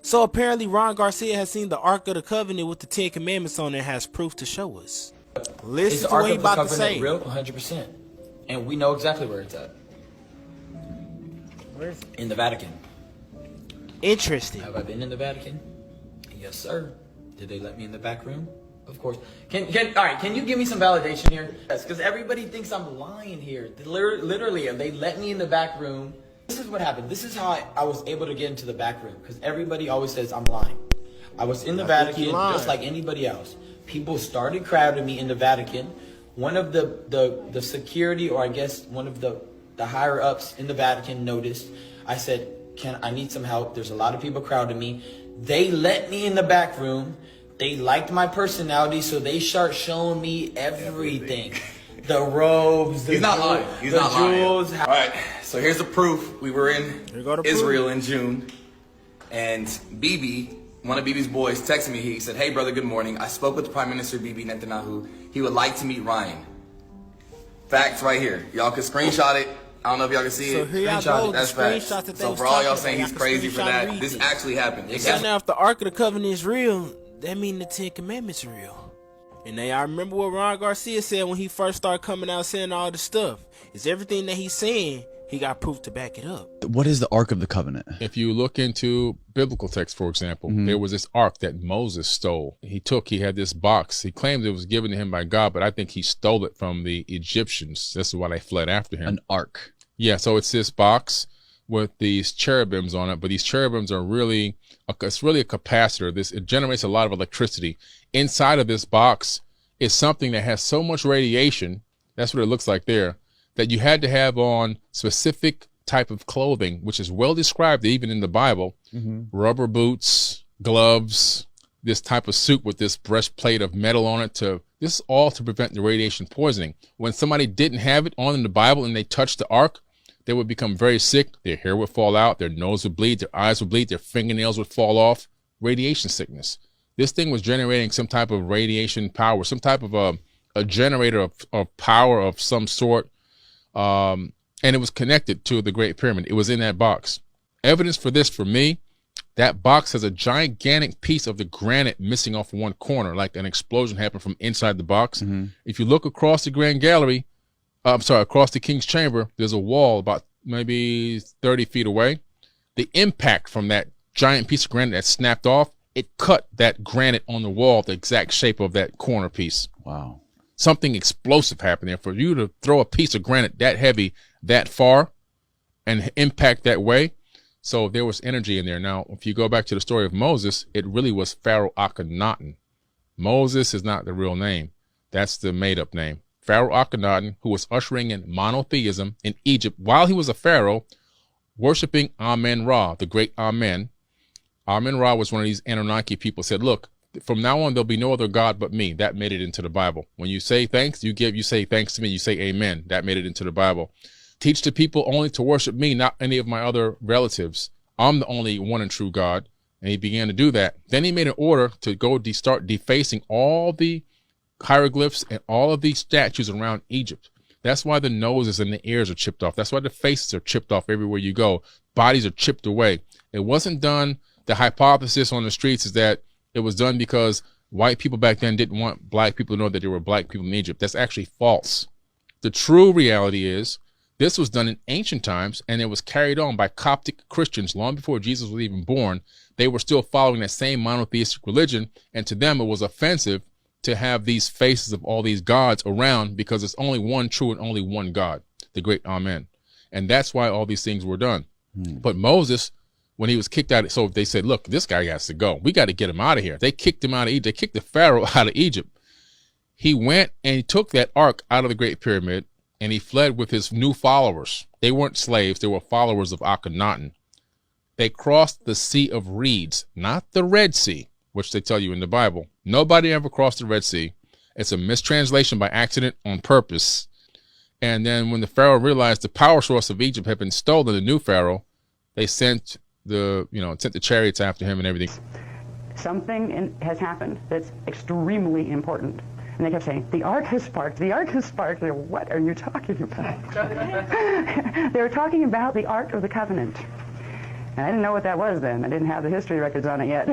So apparently Ron Garcia has seen the Ark of the Covenant with the 10 Commandments on it and has proof to show us. Listen to what he about to say. Real? 100%. And we know exactly where it's at. Where is it? In the Vatican. Interesting. Have I been in the Vatican? Yes, sir. Did they let me in the back room? Of course. Can you give me some validation here? Yes, because everybody thinks I'm lying here. Literally, they let me in the back room. This is what happened. This is how I was able to get into the back room, because everybody always says I'm lying. I was in the Vatican just like anybody else. People started crowding me in the Vatican. One of the security, or I guess one of the higher ups in the Vatican noticed. I said, I need some help. There's a lot of people crowding me. They let me in the back room. They liked my personality, so they start showing me everything. The robes, He's not lying. He's not jewels. lying. All right, so here's the proof. We were in Israel in June, and Bibi, one of Bibi's boys, texted me. He said, "Hey, brother, good morning. I spoke with Prime Minister Bibi Netanyahu. He would like to meet Ryan." Facts right here. Y'all can screenshot it. I don't know if y'all can see it. Here y'all go, that's facts. So for all y'all saying he's crazy for that, this actually happened. So now if the Ark of the Covenant is real, that means the 10 Commandments are real. And now I remember what Ron Garcia said when he first started coming out saying all this stuff. Is everything that he's saying, he got proof to back it up. What is the Ark of the Covenant? If you look into biblical text, for example, there was this ark that Moses stole. He had this box. He claimed it was given to him by God, but I think he stole it from the Egyptians. This is why they fled after him. An ark. Yeah, so it's this box with these cherubims on it, but these cherubims are it's really a capacitor. It generates a lot of electricity. Inside of this box is something that has so much radiation, that's what it looks like there, that you had to have on specific type of clothing, which is well described even in the Bible. Rubber boots, gloves, this type of suit with this breastplate of metal on it. This is all to prevent the radiation poisoning. When somebody didn't have it on in the Bible and they touched the ark, they would become very sick. Their hair would fall out, their nose would bleed, their eyes would bleed, their fingernails would fall off. Radiation sickness. This thing was generating some type of radiation power, some type of a generator of power of some sort. And it was connected to the Great Pyramid. It was in that box. Evidence for this, for me, that box has a gigantic piece of the granite missing off one corner, like an explosion happened from inside the box. If you look across the Grand Gallery, across the King's Chamber, there's a wall about maybe 30 feet away. The impact from that giant piece of granite that snapped off, it cut that granite on the wall, the exact shape of that corner piece. Wow. Something explosive happened there. For you to throw a piece of granite that heavy, that far, and impact that way, so there was energy in there. Now, if you go back to the story of Moses, it really was Pharaoh Akhenaten. Moses is not the real name. That's the made-up name. Pharaoh Akhenaten, who was ushering in monotheism in Egypt while he was a pharaoh, worshiping Amen-Ra, the great Amen. Amen-Ra was one of these Anunnaki people, said, look, from now on, there'll be no other God but me. That made it into the Bible. When you say thanks, you say thanks to me. You say amen. That made it into the Bible. Teach the people only to worship me, not any of my other relatives. I'm the only one and true God. And he began to do that. Then he made an order to go start defacing all the hieroglyphs and all of these statues around Egypt. That's why the noses and the ears are chipped off. That's why the faces are chipped off everywhere you go. Bodies are chipped away. It wasn't done. The hypothesis on the streets is that it was done because white people back then didn't want black people to know that there were black people in Egypt. That's actually false. The true reality is this was done in ancient times, and it was carried on by Coptic Christians long before Jesus was even born. They were still following that same monotheistic religion, and to them it was offensive to have these faces of all these gods around, because it's only one true and only one God, the great Amen. And that's why all these things were done. But Moses, when he was kicked out, so they said, look, this guy has to go. We got to get him out of here. They kicked him out of Egypt. They kicked the Pharaoh out of Egypt. He went and he took that ark out of the Great Pyramid, and he fled with his new followers. They weren't slaves. They were followers of Akhenaten. They crossed the Sea of Reeds, not the Red Sea, which they tell you in the Bible. Nobody ever crossed the Red Sea. It's a mistranslation by accident on purpose. And then when the Pharaoh realized the power source of Egypt had been stolen, the new Pharaoh, they sent the chariots after him and everything. Something has happened that's extremely important. And they kept saying, the ark has sparked, the ark has sparked. Like, what are you talking about? They were talking about the Ark of the Covenant. And I didn't know what that was then. I didn't have the history records on it yet.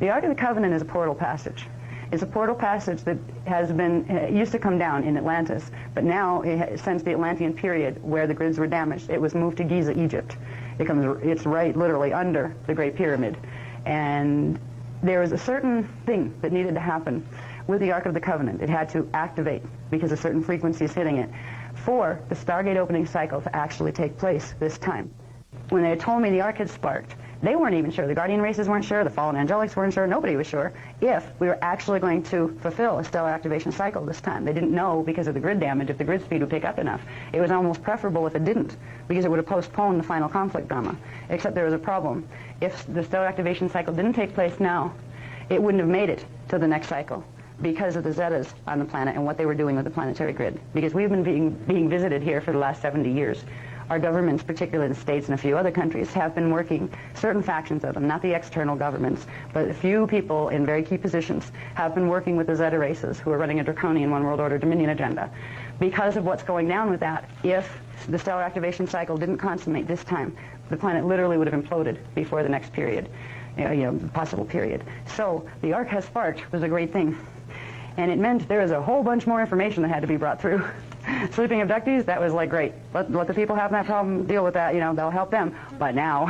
The Ark of the Covenant is a portal passage. It's a portal passage that has been, it used to come down in Atlantis, but now, since the Atlantean period where the grids were damaged, it was moved to Giza, Egypt. It's right literally under the Great Pyramid. And there was a certain thing that needed to happen with the Ark of the Covenant. It had to activate because of certain frequencies hitting it for the Stargate opening cycle to actually take place this time. When they told me the Ark had sparked, they weren't even sure. The Guardian races weren't sure. The fallen angelics weren't sure. Nobody was sure if we were actually going to fulfill a stellar activation cycle this time. They didn't know because of the grid damage if the grid speed would pick up enough. It was almost preferable if it didn't, because it would have postponed the final conflict drama. Except there was a problem. If the stellar activation cycle didn't take place now, it wouldn't have made it to the next cycle because of the Zetas on the planet and what they were doing with the planetary grid. Because we've been being visited here for the last 70 years. Our governments, particularly the states and a few other countries, have been working, certain factions of them, not the external governments, but a few people in very key positions have been working with the Zeta races who are running a draconian one world order dominion agenda. Because of what's going down with that, if the stellar activation cycle didn't consummate this time, the planet literally would have imploded before the next period, possible period. So the Ark has sparked was a great thing. And it meant there was a whole bunch more information that had to be brought through. Sleeping abductees, that was like great. Let the people have that problem, deal with that, they'll help them. But now,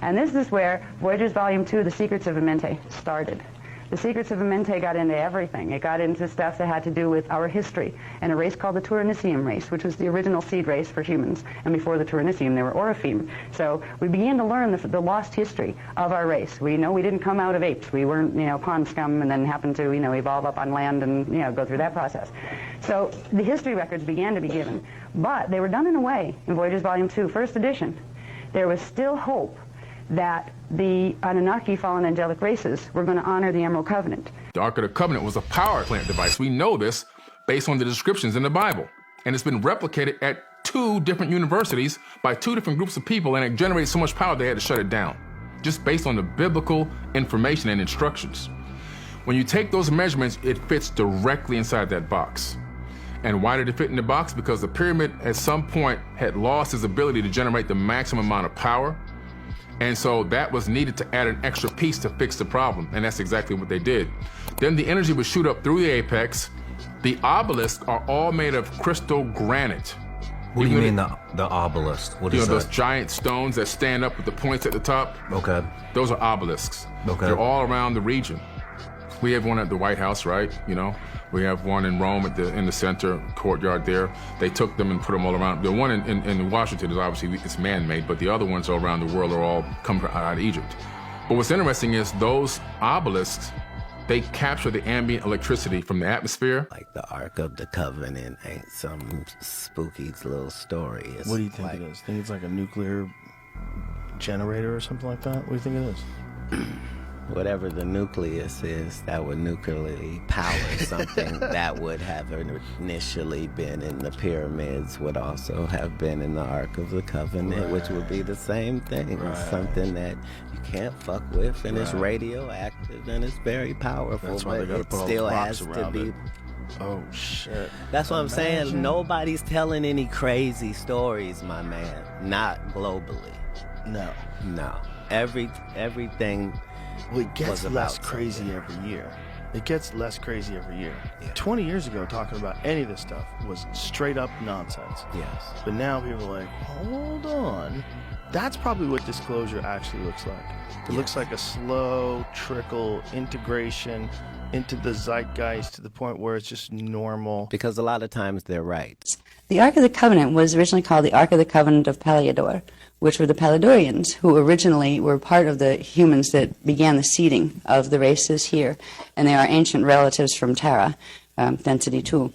and this is where Voyagers Volume 2, The Secrets of Amente, started. The Secrets of Amente got into everything. It got into stuff that had to do with our history and a race called the Turanicium race, which was the original seed race for humans. And before the Turanicium, they were Orifeme. So we began to learn the lost history of our race. We know we didn't come out of apes. We weren't, pond scum and then happened to, evolve up on land and, go through that process. So the history records began to be given. But they were done in a way, in Voyagers Volume 2, first edition, there was still hope that the Anunnaki fallen angelic races were going to honor the Emerald Covenant. The Ark of the Covenant was a power plant device. We know this based on the descriptions in the Bible. And it's been replicated at 2 different universities by 2 different groups of people, and it generated so much power they had to shut it down, just based on the biblical information and instructions. When you take those measurements, it fits directly inside that box. And why did it fit in the box? Because the pyramid at some point had lost its ability to generate the maximum amount of power. And so that was needed to add an extra piece to fix the problem, and that's exactly what they did. Then the energy would shoot up through the apex. The obelisks are all made of crystal granite. What do you mean the obelisk? What is that? Those giant stones that stand up with the points at the top? Okay. Those are obelisks. Okay. They're all around the region. We have one at the White House, right? We have one in Rome in the center courtyard there. They took them and put them all around. The one in Washington is obviously it's man-made, but the other ones around the world are all come out of Egypt. But what's interesting is those obelisks, they capture the ambient electricity from the atmosphere. Like the Ark of the Covenant ain't some spooky little story. What do you think it is? Think it's like a nuclear generator or something like that? What do you think it is? Whatever the nucleus is that would nuclearly power something that would have initially been in the pyramids would also have been in the Ark of the Covenant, right, which would be the same thing. Right. It's something that you can't fuck with, and it's radioactive, and it's very powerful, that's why but it still has to be... Oh, shit. That's what I'm saying. Nobody's telling any crazy stories, my man. Not globally. No. Everything... Well, it gets less crazy every year. It gets less crazy every year. Yeah. 20 years ago, talking about any of this stuff was straight up nonsense. Yes. But now people are like, hold on. That's probably what disclosure actually looks like. It looks like a slow trickle integration into the zeitgeist to the point where it's just normal. Because a lot of times they're right. The Ark of the Covenant was originally called the Ark of the Covenant of Paliador, which were the Palidorians, who originally were part of the humans that began the seeding of the races here, and they are ancient relatives from Terra, Density 2.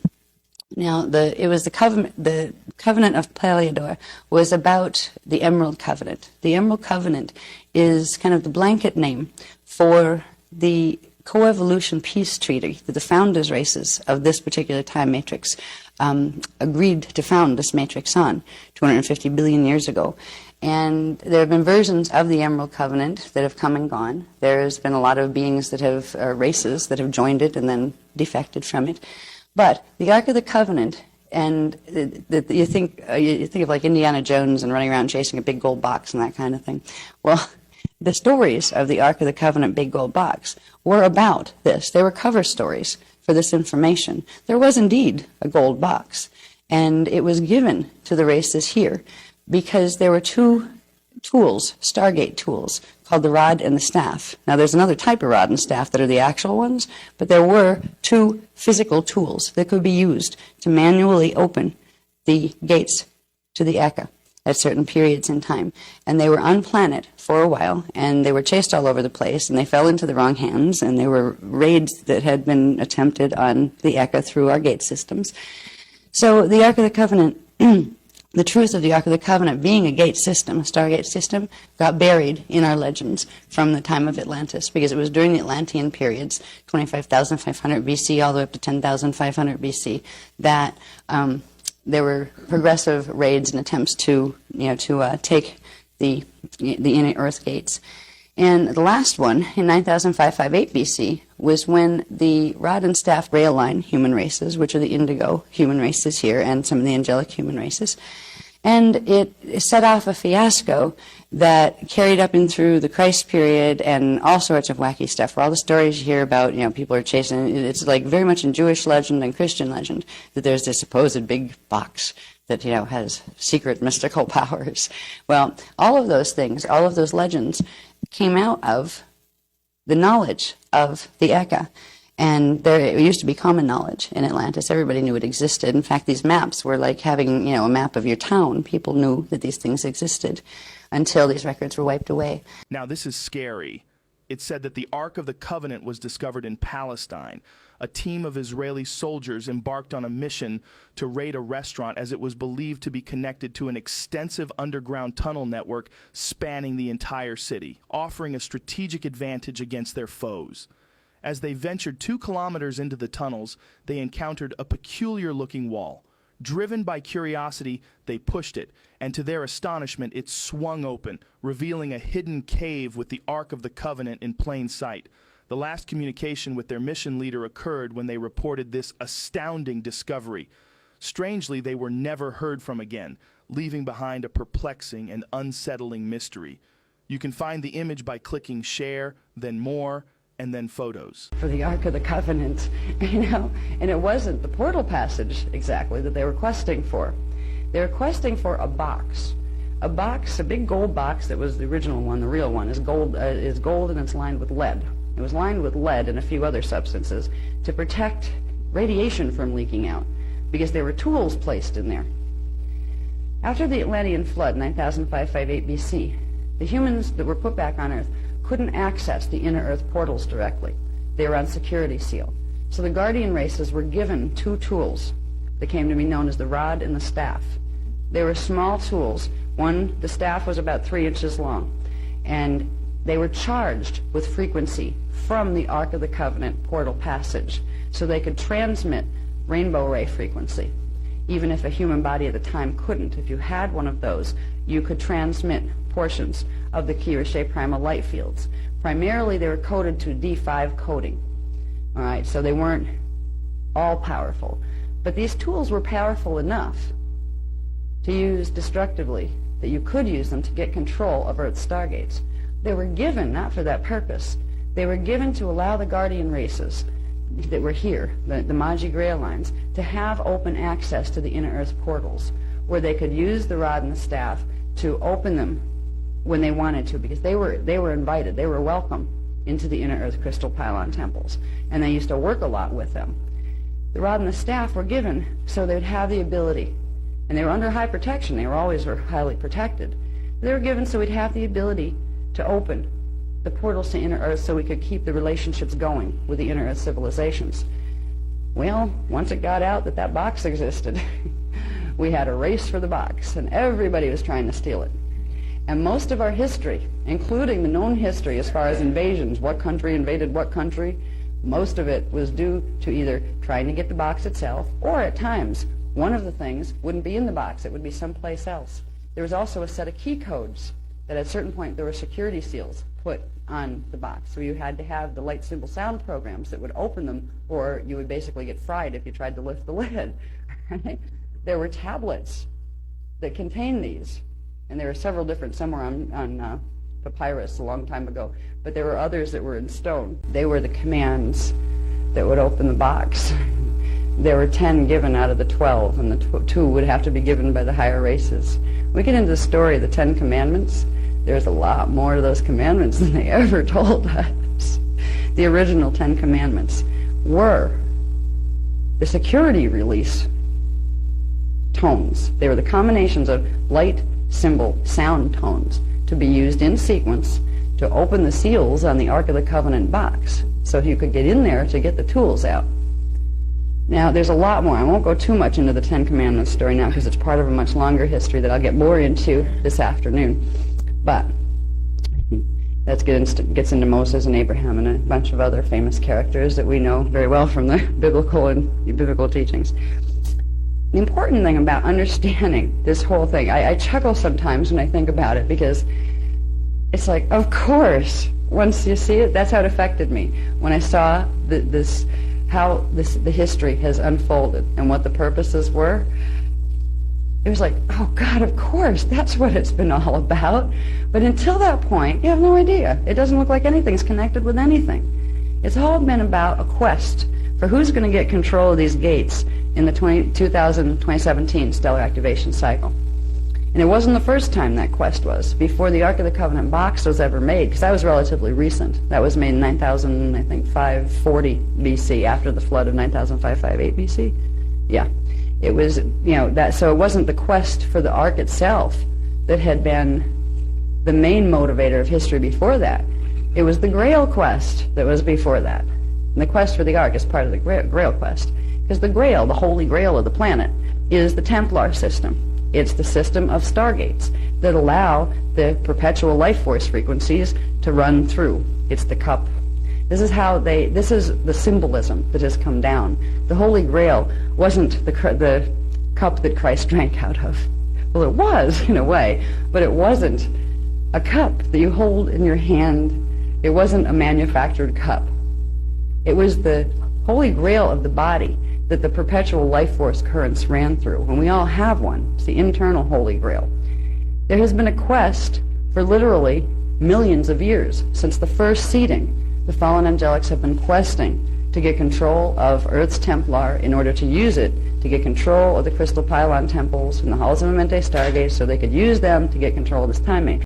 Now, the Covenant of Paliador was about the Emerald Covenant. The Emerald Covenant is kind of the blanket name for the coevolution peace treaty that the founders races of this particular time matrix agreed to found this matrix on 250 billion years ago. And there have been versions of the Emerald Covenant that have come and gone. There's been a lot of beings that have, races that have joined it and then defected from it. But the Ark of the Covenant and you think of like Indiana Jones and running around chasing a big gold box and that kind of thing. Well, the stories of the Ark of the Covenant big gold box were about this. They were cover stories for this information. There was indeed a gold box, and it was given to the races here because there were two tools, Stargate tools, called the rod and the staff. Now, there's another type of rod and staff that are the actual ones, but there were two physical tools that could be used to manually open the gates to the Eka at certain periods in time. And they were on planet for a while, and they were chased all over the place, and they fell into the wrong hands, and there were raids that had been attempted on the Eka through our gate systems. So the Ark of the Covenant, the truth of the Ark of the Covenant being a gate system, a Stargate system, got buried in our legends from the time of Atlantis, because it was during the Atlantean periods, 25,500 BC all the way up to 10,500 BC, that there were progressive raids and attempts to take the inner Earth gates. And the last one, in 9,558 BC, was when the rod and staff rail line human races, which are the indigo human races here and some of the angelic human races, and it set off a fiasco that carried up in through the Christ period and all sorts of wacky stuff. Where all the stories you hear about, people are chasing, it's like very much in Jewish legend and Christian legend that there's this supposed big box that, has secret mystical powers. Well, all of those things, all of those legends came out of the knowledge of the Eka. And it used to be common knowledge in Atlantis. Everybody knew it existed. In fact, these maps were like having, a map of your town. People knew that these things existed until these records were wiped away. Now, this is scary. It said that the Ark of the Covenant was discovered in Palestine. A team of Israeli soldiers embarked on a mission to raid a restaurant as it was believed to be connected to an extensive underground tunnel network spanning the entire city, offering a strategic advantage against their foes. As they ventured 2 kilometers into the tunnels, they encountered a peculiar-looking wall. Driven by curiosity, they pushed it, and to their astonishment, it swung open, revealing a hidden cave with the Ark of the Covenant in plain sight. The last communication with their mission leader occurred when they reported this astounding discovery. Strangely, they were never heard from again, leaving behind a perplexing and unsettling mystery. You can find the image by clicking share, then more, and then photos. For the Ark of the Covenant, and it wasn't the portal passage exactly that they were questing for. They were questing for a box, a big gold box that was the original one. The real one is gold and it's lined with lead. It was lined with lead and a few other substances to protect radiation from leaking out, because there were tools placed in there. After the Atlantean flood, 9,558 BC, the humans that were put back on Earth couldn't access the inner Earth portals directly. They were on security seal. So the Guardian races were given 2 tools that came to be known as the rod and the staff. They were small tools. The staff was about 3 inches long, and they were charged with frequency from the Ark of the Covenant portal passage, so they could transmit rainbow ray frequency, even if a human body at the time couldn't. If you had one of those, you could transmit portions of the Kiriche primal light fields. Primarily, they were coded to D5 coding. All right, so they weren't all powerful. But these tools were powerful enough to use destructively, that you could use them to get control of Earth's stargates. They were given not for that purpose. They were given to allow the Guardian races that were here, the Magi Grail lines, to have open access to the inner Earth portals, where they could use the rod and the staff to open them when they wanted to, because they were invited, they were welcome into the inner Earth crystal pylon temples, and they used to work a lot with them. The rod and the staff were given so they would have the ability, and they were under high protection. They were always highly protected. They were given so we'd have the ability to open the portals to inner Earth so we could keep the relationships going with the inner Earth civilizations. Well, once it got out that that box existed, we had a race for the box, and everybody was trying to steal it. And most of our history, including the known history as far as invasions, what country invaded what country, most of it was due to either trying to get the box itself, or at times, one of the things wouldn't be in the box, it would be someplace else. There was also a set of key codes that at a certain point there were security seals put on the box. So you had to have the light symbol sound programs that would open them, or you would basically get fried if you tried to lift the lid. Right? there were tablets that contained these, and there were several different, somewhere on papyrus a long time ago, but there were others that were in stone. They were the commands that would open the box. There were 10 given out of the 12, and the 2 would have to be given by the higher races. We get into the story of the 10 commandments. There's a lot more to those commandments than they ever told us. The original 10 commandments were the security release tones. They were the combinations of light, symbol, sound tones to be used in sequence to open the seals on the Ark of the Covenant box, so you could get in there to get the tools out. Now, there's a lot more. I won't go too much into the 10 Commandments story now because it's part of a much longer history that I'll get more into this afternoon. But that gets into Moses and Abraham and a bunch of other famous characters that we know very well from the biblical teachings. The important thing about understanding this whole thing, I chuckle sometimes when I think about it, because it's like, of course, once you see it, that's how it affected me. When I saw how the history has unfolded and what the purposes were, it was like, oh God, of course, that's what it's been all about. But until that point, you have no idea. It doesn't look like anything's connected with anything. It's all been about a quest for who's going to get control of these gates in the 2017 stellar activation cycle. And it wasn't the first time that quest was. Before the Ark of the Covenant box was ever made, because that was relatively recent. That was made in 540 BC, after the flood of 9558 BC. Yeah. It was, so it wasn't the quest for the Ark itself that had been the main motivator of history before that. It was the Grail quest that was before that. And the quest for the Ark is part of the Grail quest. Because the Grail, the Holy Grail of the planet, is the Templar system. It's the system of stargates that allow the perpetual life force frequencies to run through. It's the cup. This is the symbolism that has come down. The Holy Grail wasn't the cup that Christ drank out of. Well, it was, in a way, but it wasn't a cup that you hold in your hand. It wasn't a manufactured cup. It was the Holy Grail of the body that the perpetual life force currents ran through. And we all have one. It's the internal Holy Grail. There has been a quest for literally millions of years since the first seeding. The fallen angelics have been questing to get control of Earth's Templar in order to use it to get control of the crystal pylon temples and the halls of Amente stargates so they could use them to get control of this time matrix.